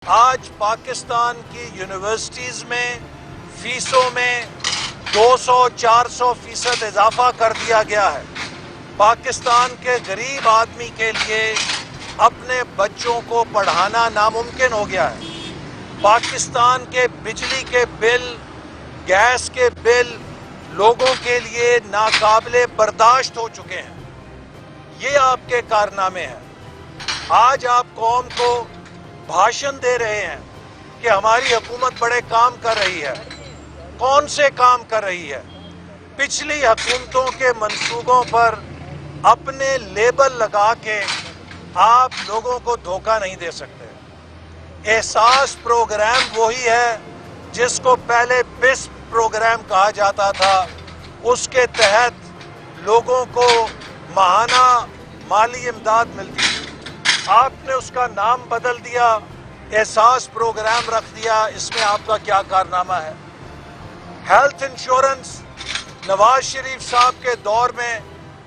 آج پاکستان کی یونیورسٹیز میں فیسوں میں 200-400% اضافہ کر دیا گیا ہے۔ پاکستان کے غریب آدمی کے لیے اپنے بچوں کو پڑھانا ناممکن ہو گیا ہے۔ پاکستان کے بجلی کے بل، گیس کے بل لوگوں کے لیے ناقابل برداشت ہو چکے ہیں۔ یہ آپ کے کارنامے ہیں۔ آج آپ قوم کو بھاشن دے رہے ہیں کہ ہماری حکومت بڑے کام کر رہی ہے۔ کون سے کام کر رہی ہے؟ پچھلی حکومتوں کے منصوبوں پر اپنے لیبل لگا کے آپ لوگوں کو دھوکہ نہیں دے سکتے۔ احساس پروگرام وہی ہے جس کو پہلے بسپ پروگرام کہا جاتا تھا۔ اس کے تحت لوگوں کو ماہانہ مالی امداد ملتی تھی۔ آپ نے اس کا نام بدل دیا، احساس پروگرام رکھ دیا۔ اس میں آپ کا کیا کارنامہ ہے؟ ہیلتھ انشورنس نواز شریف صاحب کے دور میں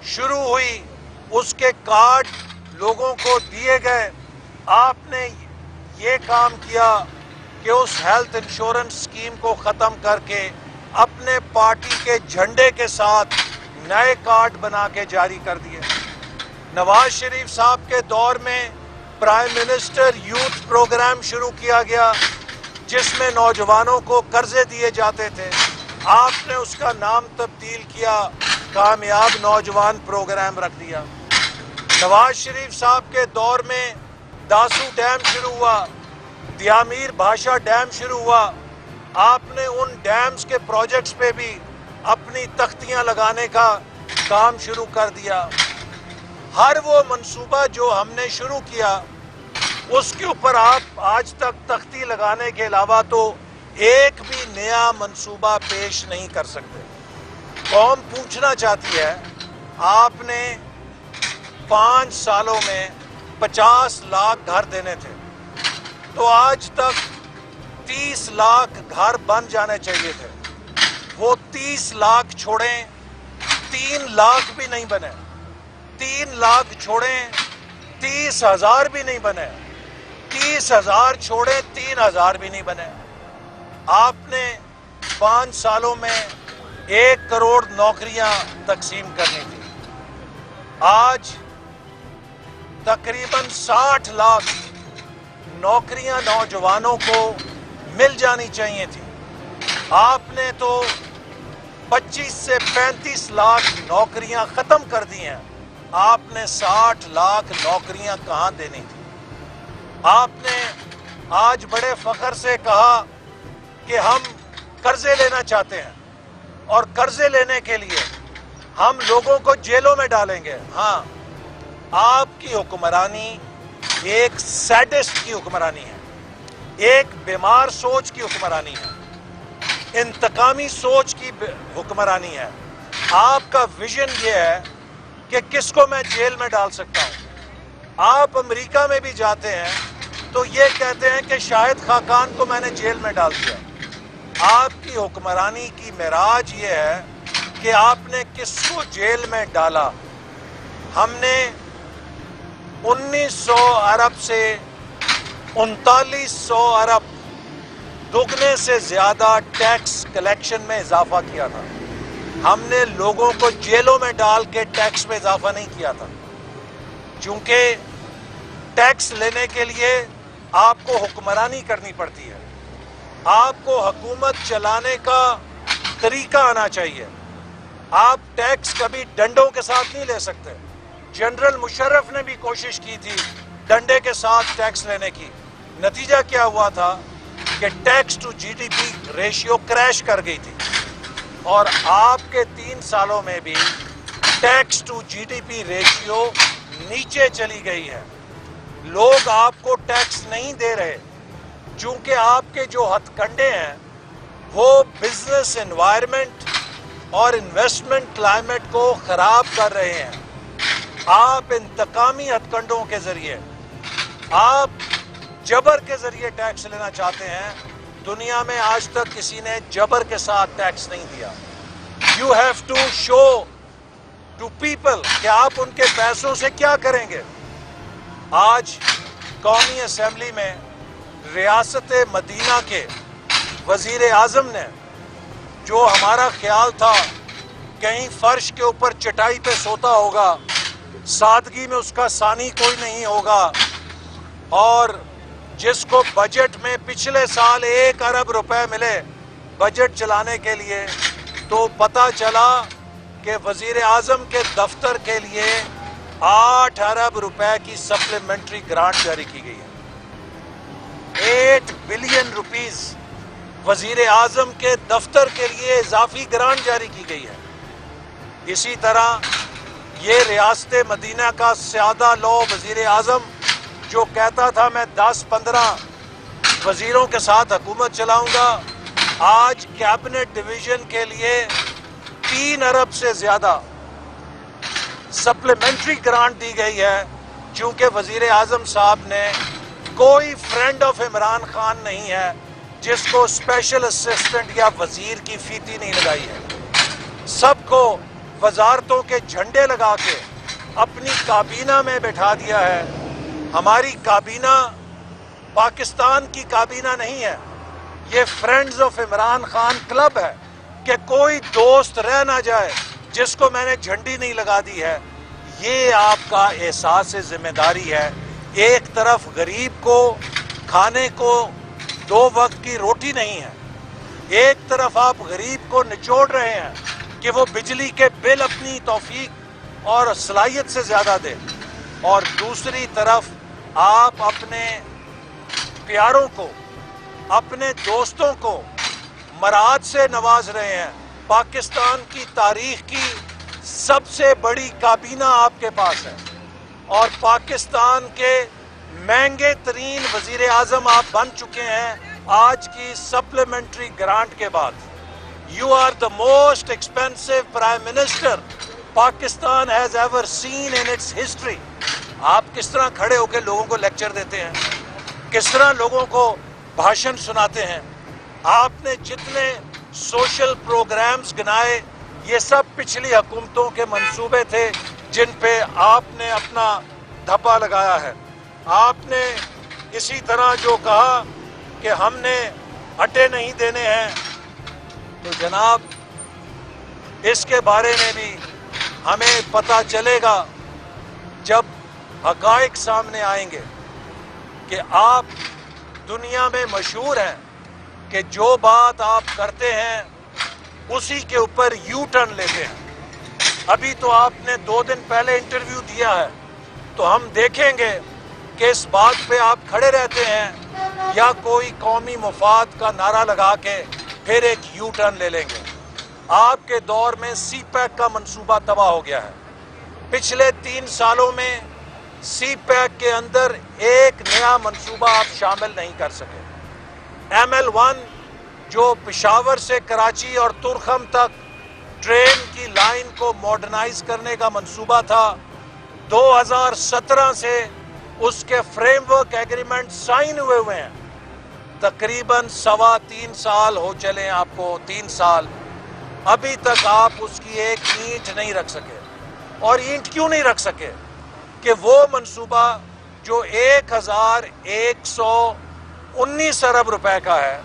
شروع ہوئی، اس کے کارڈ لوگوں کو دیے گئے۔ آپ نے یہ کام کیا کہ اس ہیلتھ انشورنس اسکیم کو ختم کر کے اپنے پارٹی کے جھنڈے کے ساتھ نئے کارڈ بنا کے جاری کر دیے۔ نواز شریف صاحب کے دور میں پرائم منسٹر یوتھ پروگرام شروع کیا گیا جس میں نوجوانوں کو قرضے دیے جاتے تھے۔ آپ نے اس کا نام تبدیل کیا، کامیاب نوجوان پروگرام رکھ دیا۔ نواز شریف صاحب کے دور میں داسو ڈیم شروع ہوا، دیامیر بھاشا ڈیم شروع ہوا۔ آپ نے ان ڈیمز کے پروجیکٹس پہ بھی اپنی تختیاں لگانے کا کام شروع کر دیا۔ ہر وہ منصوبہ جو ہم نے شروع کیا اس کے اوپر آپ آج تک تختی لگانے کے علاوہ تو ایک بھی نیا منصوبہ پیش نہیں کر سکتے۔ قوم پوچھنا چاہتی ہے، آپ نے 5 سالوں میں 50 لاکھ گھر دینے تھے، تو آج تک 30 لاکھ گھر بن جانے چاہیے تھے۔ وہ 30 لاکھ چھوڑیں، 3 لاکھ بھی نہیں بنے۔ 3 لاکھ چھوڑیں، 30,000 بھی نہیں بنے۔ 30,000 چھوڑیں، 3,000 بھی نہیں بنے۔ آپ نے 5 سالوں میں 1 کروڑ نوکریاں تقسیم کرنی تھی۔ آج تقریباً 60 لاکھ نوکریاں نوجوانوں کو مل جانی چاہیے تھی۔ آپ نے تو 25 سے 35 لاکھ نوکریاں ختم کر دی ہیں۔ آپ نے 60 لاکھ نوکریاں کہاں دینی تھی؟ آپ نے آج بڑے فخر سے کہا کہ ہم قرضے لینا چاہتے ہیں اور قرضے لینے کے لیے ہم لوگوں کو جیلوں میں ڈالیں گے۔ ہاں، آپ کی حکمرانی ایک سیڈسٹ کی حکمرانی ہے، ایک بیمار سوچ کی حکمرانی ہے، انتقامی سوچ کی حکمرانی ہے۔ آپ کا ویژن یہ ہے کہ کس کو میں جیل میں ڈال سکتا ہوں۔ آپ امریکہ میں بھی جاتے ہیں تو یہ کہتے ہیں کہ شاہد خاقان کو میں نے جیل میں ڈال دیا۔ آپ کی حکمرانی کی معراج یہ ہے کہ آپ نے کس کو جیل میں ڈالا۔ ہم نے 1900 ارب سے 3900 ارب دگنے سے زیادہ ٹیکس کلیکشن میں اضافہ کیا تھا۔ ہم نے لوگوں کو جیلوں میں ڈال کے ٹیکس میں اضافہ نہیں کیا تھا، چونکہ ٹیکس لینے کے لیے آپ کو حکمرانی کرنی پڑتی ہے، آپ کو حکومت چلانے کا طریقہ آنا چاہیے۔ آپ ٹیکس کبھی ڈنڈوں کے ساتھ نہیں لے سکتے۔ جنرل مشرف نے بھی کوشش کی تھی ڈنڈے کے ساتھ ٹیکس لینے کی، نتیجہ کیا ہوا تھا کہ tax to G D P ratio crash کر گئی تھی، اور آپ کے 3 سالوں میں بھی tax to G D P ratio نیچے چلی گئی ہے۔ لوگ آپ کو ٹیکس نہیں دے رہے چونکہ آپ کے جو ہتھ کنڈے ہیں وہ بزنس انوائرمنٹ اور انویسٹمنٹ کلائمیٹ کو خراب کر رہے ہیں۔ آپ انتقامی ہتھ کنڈوں کے ذریعے، آپ جبر کے ذریعے ٹیکس لینا چاہتے ہیں۔ دنیا میں آج تک کسی نے جبر کے ساتھ ٹیکس نہیں دیا۔ You have to show to people کہ آپ ان کے پیسوں سے کیا کریں گے۔ آج قومی اسمبلی میں ریاست مدینہ کے وزیر اعظم نے جو ہمارا خیال تھا کہیں فرش کے اوپر چٹائی پہ سوتا ہوگا، سادگی میں اس کا ثانی کوئی نہیں ہوگا، اور جس کو بجٹ میں پچھلے سال 1 ارب روپے ملے بجٹ چلانے کے لیے، تو پتہ چلا کہ وزیر اعظم کے دفتر کے لیے 8 ارب روپے کی سپلیمنٹری گرانٹ جاری کی گئی ہے۔ 8 بلین روپیز وزیر اعظم کے دفتر کے لیے اضافی گرانٹ جاری کی گئی ہے۔ اسی طرح یہ ریاست مدینہ کا سیادہ لو وزیر اعظم جو کہتا تھا میں 10-15 وزیروں کے ساتھ حکومت چلاؤں گا، آج کیبنٹ ڈویژن کے لیے 3 ارب سے زیادہ سپلیمنٹری گرانٹ دی گئی ہے، چونکہ وزیر اعظم صاحب نے کوئی فرینڈ آف عمران خان نہیں ہے جس کو اسپیشل اسسٹنٹ یا وزیر کی فیتی نہیں لگائی ہے، سب کو وزارتوں کے جھنڈے لگا کے اپنی کابینہ میں بٹھا دیا ہے۔ ہماری کابینہ پاکستان کی کابینہ نہیں ہے، یہ friends of Imran Khan club ہے کہ کوئی دوست رہ نہ جائے جس کو میں نے جھنڈی نہیں لگا دی ہے۔ یہ آپ کا احساس ذمہ داری ہے۔ ایک طرف غریب کو کھانے کو 2 وقت کی روٹی نہیں ہے، ایک طرف آپ غریب کو نچوڑ رہے ہیں کہ وہ بجلی کے بل اپنی توفیق اور صلاحیت سے زیادہ دے، اور دوسری طرف آپ اپنے پیاروں کو، اپنے دوستوں کو مراد سے نواز رہے ہیں۔ پاکستان کی تاریخ کی سب سے بڑی کابینہ آپ کے پاس ہے، اور پاکستان کے مہنگے ترین وزیر اعظم آپ بن چکے ہیں آج کی سپلیمنٹری گرانٹ کے بعد۔ You are the most expensive Prime Minister Pakistan has ever seen in its history۔ آپ کس طرح کھڑے ہو کے لوگوں کو لیکچر دیتے ہیں، کس طرح لوگوں کو بھاشن سناتے ہیں۔ آپ نے جتنے سوشل پروگرامز گنائے یہ سب پچھلی حکومتوں کے منصوبے تھے جن پہ آپ نے اپنا دھپا لگایا ہے۔ آپ نے اسی طرح جو کہا کہ ہم نے اڈے نہیں دینے ہیں، تو جناب اس کے بارے میں بھی ہمیں پتہ چلے گا جب حقائق سامنے آئیں گے کہ آپ دنیا میں مشہور ہیں کہ جو بات آپ کرتے ہیں اسی کے اوپر یو ٹرن لیتے ہیں۔ ابھی تو آپ نے 2 دن پہلے انٹرویو دیا ہے، تو ہم دیکھیں گے کہ اس بات پہ آپ کھڑے رہتے ہیں یا کوئی قومی مفاد کا نعرہ لگا کے پھر ایک یو ٹرن لے لیں گے۔ آپ کے دور میں سی پیک کا منصوبہ تباہ ہو گیا ہے۔ پچھلے 3 سالوں میں سی پیک کے اندر ایک نیا منصوبہ آپ شامل نہیں کر سکے۔ ML1 جو پشاور سے کراچی اور ترخم تک ٹرین کی لائن کو ماڈرنائز کرنے کا منصوبہ تھا، 2017 سے اس کے فریم ورک ایگریمنٹ سائن ہوئے ہیں، تقریباً 3.25 سال ہو چلے آپ کو، 3 سال، ابھی تک آپ اس کی ایک اینٹ نہیں رکھ سکے۔ اور اینٹ کیوں نہیں رکھ سکے؟ کہ وہ منصوبہ جو 1119 ارب روپے کا ہے،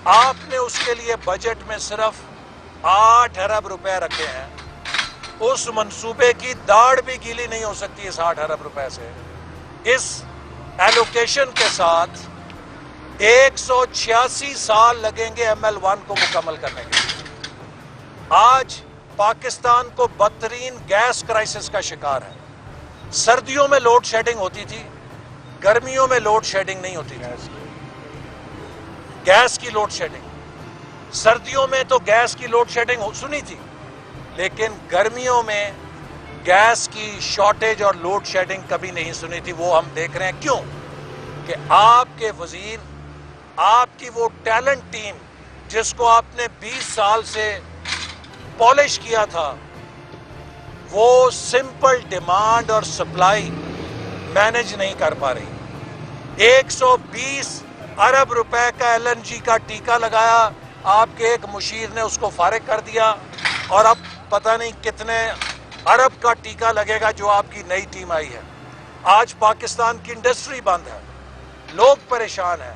آپ نے اس کے لیے بجٹ میں صرف 8 ارب روپے رکھے ہیں۔ اس منصوبے کی داڑھ بھی گیلی نہیں ہو سکتی اس 8 ارب روپے سے۔ اس ایلوکیشن کے ساتھ 186 سال لگیں گے ML1 کو مکمل کرنے کے لیے۔ آج پاکستان کو بدترین گیس کرائسس کا شکار ہے۔ سردیوں میں لوڈ شیڈنگ ہوتی تھی، گرمیوں میں لوڈ شیڈنگ نہیں ہوتی تھی۔ گیس کی لوڈ شیڈنگ، سردیوں میں تو گیس کی لوڈ شیڈنگ سنی تھی، لیکن گرمیوں میں گیس کی شارٹیج اور لوڈ شیڈنگ کبھی نہیں سنی تھی۔ وہ ہم دیکھ رہے ہیں کیوں؟ کہ آپ کے وزیر، آپ کی وہ ٹیلنٹ ٹیم جس کو آپ نے 20 سال سے پالش کیا تھا، وہ سمپل ڈیمانڈ اور سپلائی مینج نہیں کر پا رہی۔ 120 ارب روپے کا LNG کا ٹیکہ لگایا، آپ کے ایک مشیر نے اس کو فارغ کر دیا، اور اب پتہ نہیں کتنے ارب کا ٹیکہ لگے گا جو آپ کی نئی ٹیم آئی ہے۔ آج پاکستان کی انڈسٹری بند ہے، لوگ پریشان ہیں۔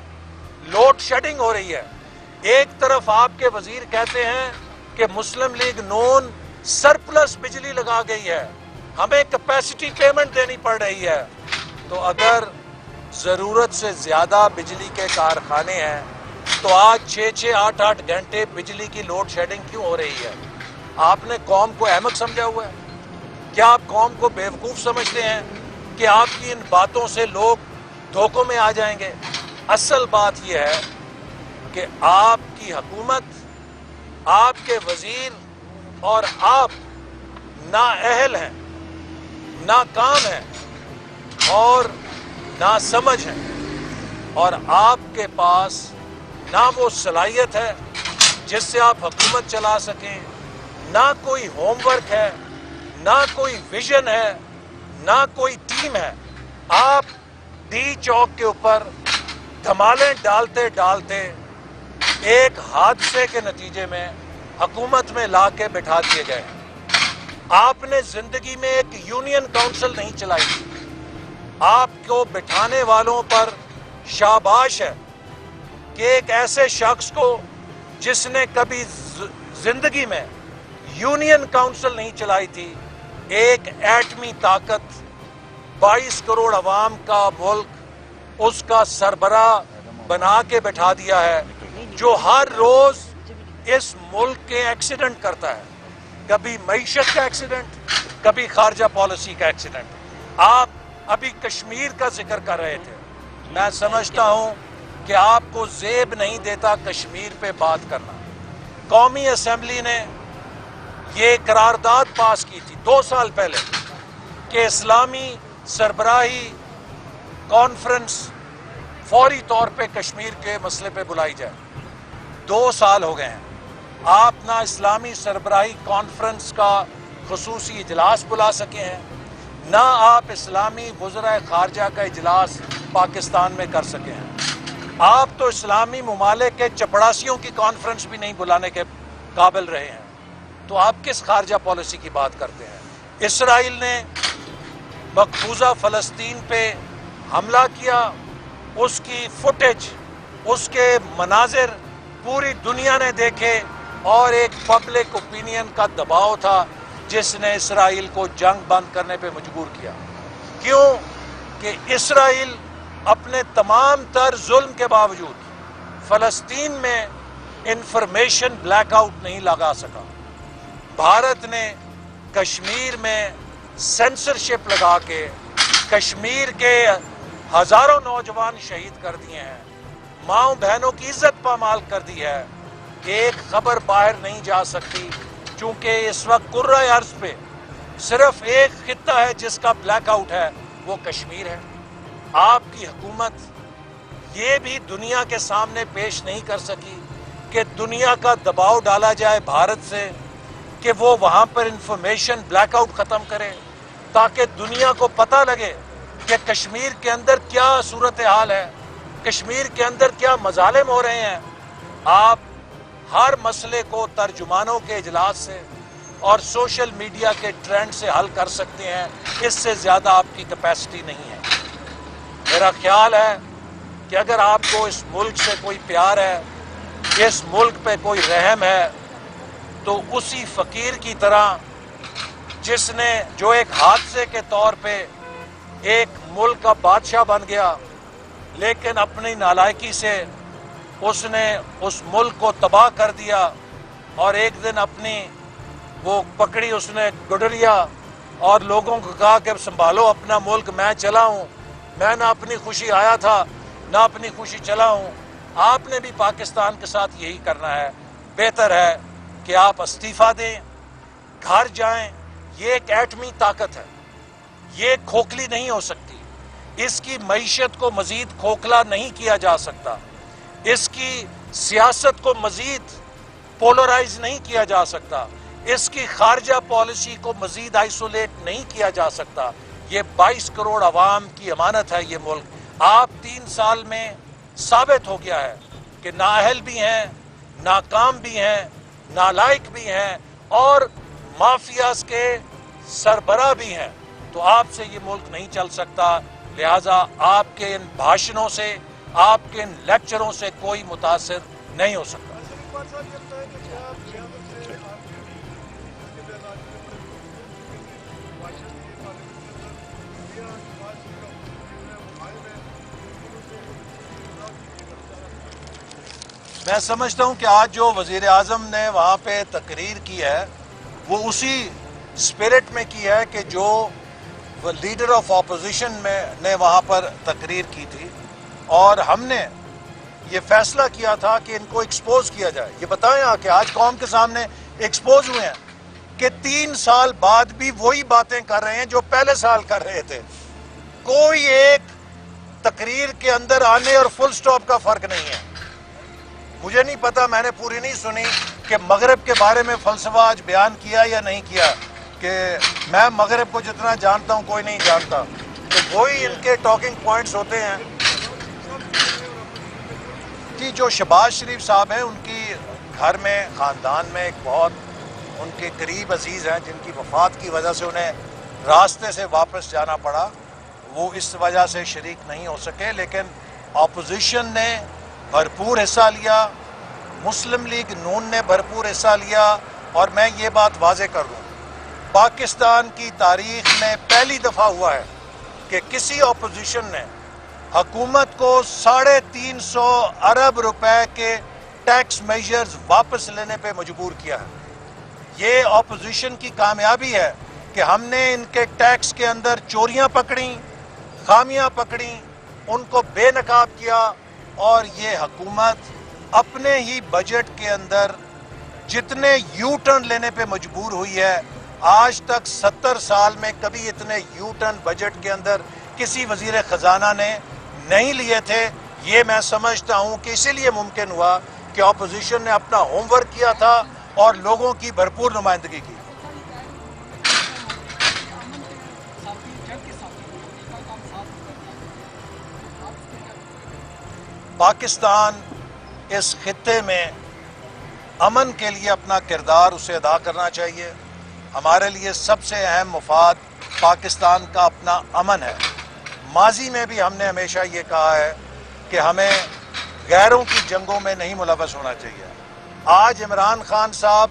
لوڈ شیڈنگ ہو رہی ہے. ایک طرف آپ کے وزیر کہتے ہیں کہ مسلم لیگ نون سرپلس بجلی لگا گئی ہے, ہمیں کیپیسٹی پیمنٹ دینی پڑ رہی ہے. تو اگر ضرورت سے زیادہ بجلی کے کارخانے ہیں تو آج 6-6, 8-8 گھنٹے بجلی کی لوڈ شیڈنگ کیوں ہو رہی ہے؟ آپ نے قوم کو احمق سمجھا ہوا ہے؟ کیا آپ قوم کو بیوقوف سمجھتے ہیں کہ آپ کی ان باتوں سے لوگ دھوکوں میں آ جائیں گے؟ اصل بات یہ ہے کہ آپ کی حکومت, آپ کے وزیر اور آپ نااہل ہیں, ناکام ہیں اور ناسمجھ ہیں, اور آپ کے پاس نہ وہ صلاحیت ہے جس سے آپ حکومت چلا سکیں, نہ کوئی ہوم ورک ہے, نہ کوئی ویژن ہے, نہ کوئی ٹیم ہے. آپ ڈی چوک کے اوپر دھمالیں ڈالتے ڈالتے ایک حادثے کے نتیجے میں حکومت میں لا کے بٹھا دیے گئے. آپ نے زندگی میں ایک یونین کاؤنسل نہیں چلائی. آپ کو بٹھانے والوں پر شاباش ہے کہ ایک ایسے شخص کو جس نے کبھی زندگی میں یونین کاؤنسل نہیں چلائی تھی, ایک ایٹمی طاقت, 22 کروڑ عوام کا ملک, اس کا سربراہ بنا کے بٹھا دیا ہے, جو ہر روز اس ملک کے ایکسیڈنٹ کرتا ہے. کبھی معیشت کا ایکسیڈنٹ, کبھی خارجہ پالیسی کا ایکسیڈنٹ. آپ ابھی کشمیر کا ذکر کر رہے تھے. میں سمجھتا ہوں کہ آپ کو زیب نہیں دیتا کشمیر پہ بات کرنا. قومی اسمبلی نے یہ قرارداد پاس کی تھی 2 سال پہلے کہ اسلامی سربراہی کانفرنس فوری طور پہ کشمیر کے مسئلے پہ بلائی جائے. 2 سال ہو گئے ہیں, آپ نہ اسلامی سربراہی کانفرنس کا خصوصی اجلاس بلا سکے ہیں, نہ آپ اسلامی وزرائے خارجہ کا اجلاس پاکستان میں کر سکے ہیں. آپ تو اسلامی ممالک کے چپڑاسیوں کی کانفرنس بھی نہیں بلانے کے قابل رہے ہیں. تو آپ کس خارجہ پالیسی کی بات کرتے ہیں؟ اسرائیل نے مقبوضہ فلسطین پہ حملہ کیا, اس کی فوٹیج, اس کے مناظر پوری دنیا نے دیکھے, اور ایک پبلک اوپینین کا دباؤ تھا جس نے اسرائیل کو جنگ بند کرنے پہ مجبور کیا. کیوں کہ اسرائیل اپنے تمام تر ظلم کے باوجود فلسطین میں انفارمیشن بلیک آؤٹ نہیں لگا سکا. بھارت نے کشمیر میں سینسرشپ لگا کے کشمیر کے ہزاروں نوجوان شہید کر دیے ہیں, ماؤں بہنوں کی عزت پامال کر دی ہے. ایک خبر باہر نہیں جا سکتی چونکہ اس وقت کرۂ ارض پہ صرف ایک خطہ ہے جس کا بلیک آؤٹ ہے, وہ کشمیر ہے. آپ کی حکومت یہ بھی دنیا کے سامنے پیش نہیں کر سکی کہ دنیا کا دباؤ ڈالا جائے بھارت سے کہ وہ وہاں پر انفارمیشن بلیک آؤٹ ختم کرے, تاکہ دنیا کو پتہ لگے کہ کشمیر کے اندر کیا صورتحال ہے, کشمیر کے اندر کیا مظالم ہو رہے ہیں. آپ ہر مسئلے کو ترجمانوں کے اجلاس سے اور سوشل میڈیا کے ٹرینڈ سے حل کر سکتے ہیں, اس سے زیادہ آپ کی کیپیسٹی نہیں ہے. میرا خیال ہے کہ اگر آپ کو اس ملک سے کوئی پیار ہے, اس ملک پہ کوئی رحم ہے, تو اسی فقیر کی طرح جس نے جو ایک حادثے کے طور پہ ایک ملک کا بادشاہ بن گیا, لیکن اپنی نالائکی سے اس نے اس ملک کو تباہ کر دیا, اور ایک دن اپنی وہ پکڑی اس نے گڈریا اور لوگوں کو کہا کہ سنبھالو اپنا ملک, میں چلا ہوں, میں نہ اپنی خوشی آیا تھا نہ اپنی خوشی چلا ہوں. آپ نے بھی پاکستان کے ساتھ یہی کرنا ہے. بہتر ہے کہ آپ استعفیٰ دیں, گھر جائیں. یہ ایک ایٹمی طاقت ہے, یہ کھوکھلی نہیں ہو سکتی. اس کی معیشت کو مزید کھوکھلا نہیں کیا جا سکتا, اس کی سیاست کو مزید پولرائز نہیں کیا جا سکتا, اس کی خارجہ پالیسی کو مزید آئسولیٹ نہیں کیا جا سکتا. یہ 22 کروڑ عوام کی امانت ہے یہ ملک. آپ 3 سال میں ثابت ہو گیا ہے کہ نااہل بھی ہیں, ناکام بھی ہیں, نالائق بھی ہیں, اور مافیاز کے سربراہ بھی ہیں. تو آپ سے یہ ملک نہیں چل سکتا. لہٰذا آپ کے ان بھاشنوں سے, آپ کے ان لیکچروں سے کوئی متاثر نہیں ہو سکتا. میں سمجھتا ہوں کہ آج جو وزیر اعظم نے وہاں پہ تقریر کی ہے وہ اسی اسپرٹ میں کی ہے کہ جو لیڈر آف اپوزیشن نے وہاں پر تقریر کی تھی، اور ہم نے یہ فیصلہ کیا تھا کہ ان کو ایکسپوز کیا جائے. یہ بتائیں کہ آج قوم کے سامنے ایکسپوز ہوئے ہیں کہ 3 سال بعد بھی وہی باتیں کر رہے ہیں جو پہلے سال کر رہے تھے. کوئی ایک تقریر کے اندر آنے اور فل سٹاپ کا فرق نہیں ہے. مجھے نہیں پتا، میں نے پوری نہیں سنی کہ مغرب کے بارے میں فلسفہ آج بیان کیا یا نہیں کیا، کہ میں مغرب کو جتنا جانتا ہوں کوئی نہیں جانتا. تو وہی ان کے ٹاکنگ پوائنٹس ہوتے ہیں. جی، جو شہباز شریف صاحب ہیں، ان کی گھر میں، خاندان میں ایک بہت ان کے قریب عزیز ہیں جن کی وفات کی وجہ سے انہیں راستے سے واپس جانا پڑا. وہ اس وجہ سے شریک نہیں ہو سکے، لیکن اپوزیشن نے بھرپور حصہ لیا، مسلم لیگ نون نے بھرپور حصہ لیا. اور میں یہ بات واضح کر دوں، پاکستان کی تاریخ میں پہلی دفعہ ہوا ہے کہ کسی اپوزیشن نے حکومت کو 350 ارب روپے کے ٹیکس میجرز واپس لینے پہ مجبور کیا ہے. یہ اپوزیشن کی کامیابی ہے کہ ہم نے ان کے ٹیکس کے اندر چوریاں پکڑیں، خامیاں پکڑیں، ان کو بے نقاب کیا. اور یہ حکومت اپنے ہی بجٹ کے اندر جتنے یو ٹرن لینے پہ مجبور ہوئی ہے، آج تک 70 سال میں کبھی اتنے یو ٹرن بجٹ کے اندر کسی وزیر خزانہ نے نہیں لیے تھے. یہ میں سمجھتا ہوں کہ اسی لیے ممکن ہوا کہ اپوزیشن نے اپنا ہوم ورک کیا تھا اور لوگوں کی بھرپور نمائندگی کی. پاکستان اس خطے میں امن کے لیے اپنا کردار اسے ادا کرنا چاہیے. ہمارے لیے سب سے اہم مفاد پاکستان کا اپنا امن ہے. ماضی میں بھی ہم نے ہمیشہ یہ کہا ہے کہ ہمیں غیروں کی جنگوں میں نہیں ملوث ہونا چاہیے. آج عمران خان صاحب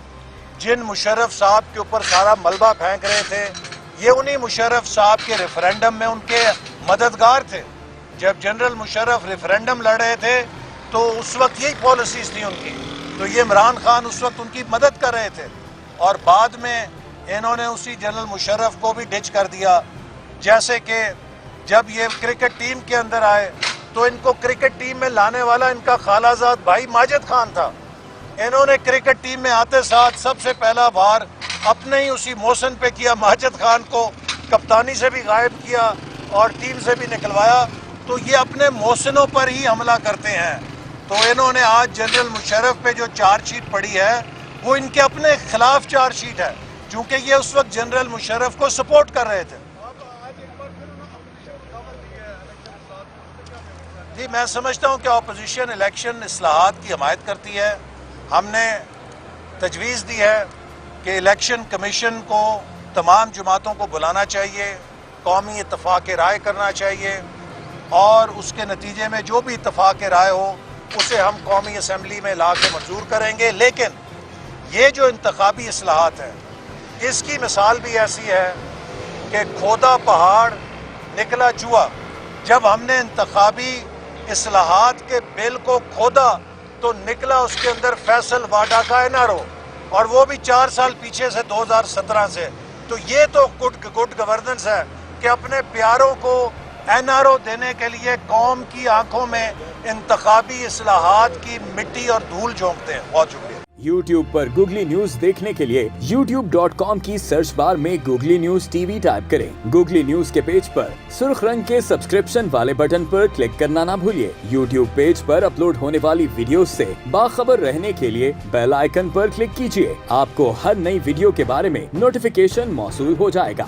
جن مشرف صاحب کے اوپر سارا ملبہ پھینک رہے تھے، یہ انہی مشرف صاحب کے ریفرینڈم میں ان کے مددگار تھے. جب جنرل مشرف ریفرینڈم لڑ رہے تھے تو اس وقت یہی پالیسیز تھی ان کی، تو یہ عمران خان اس وقت ان کی مدد کر رہے تھے. اور بعد میں انہوں نے اسی جنرل مشرف کو بھی ڈچ کر دیا. جیسے کہ جب یہ کرکٹ ٹیم کے اندر آئے تو ان کو کرکٹ ٹیم میں لانے والا ان کا خالہ زاد بھائی ماجد خان تھا. انہوں نے کرکٹ ٹیم میں آتے ساتھ سب سے پہلا بار اپنے ہی اسی محسن پہ کیا، ماجد خان کو کپتانی سے بھی غائب کیا اور ٹیم سے بھی نکلوایا. تو یہ اپنے محسنوں پر ہی حملہ کرتے ہیں. تو انہوں نے آج جنرل مشرف پہ جو چارج شیٹ پڑی ہے وہ ان کے اپنے خلاف چارج شیٹ ہے، چونکہ یہ اس وقت جنرل مشرف کو سپورٹ کر رہے تھے. جی، میں سمجھتا ہوں کہ اپوزیشن الیکشن اصلاحات کی حمایت کرتی ہے. ہم نے تجویز دی ہے کہ الیکشن کمیشن کو تمام جماعتوں کو بلانا چاہیے، قومی اتفاق رائے کرنا چاہیے، اور اس کے نتیجے میں جو بھی اتفاق رائے ہو اسے ہم قومی اسمبلی میں لا کے منظور کریں گے. لیکن یہ جو انتخابی اصلاحات ہیں، اس کی مثال بھی ایسی ہے کہ کھودا پہاڑ نکلا چوہا. جب ہم نے انتخابی اصلاحات کے بل کو کھودا تو نکلا اس کے اندر فیصل واڈا کا NRO، اور وہ بھی 4 سال پیچھے سے 2017 سے. تو یہ تو گڈ گورننس ہے کہ اپنے پیاروں کو NRO دینے کے لیے قوم کی آنکھوں میں انتخابی اصلاحات کی مٹی اور دھول جھونکتے ہیں. بہت شکریہ. YouTube پر گوگلی نیوز دیکھنے کے لیے youtube.com کی سرچ بار میں گوگلی نیوز TV ٹائپ کریں. گوگلی نیوز کے پیج پر سرخ رنگ کے سبسکرپشن والے بٹن پر کلک کرنا نہ بھولیے. YouTube پیج پر اپلوڈ ہونے والی ویڈیوز سے باخبر رہنے کے لیے بیل آئیکن پر کلک کیجیے. آپ کو ہر نئی ویڈیو کے بارے میں نوٹیفیکیشن موصول ہو جائے گا.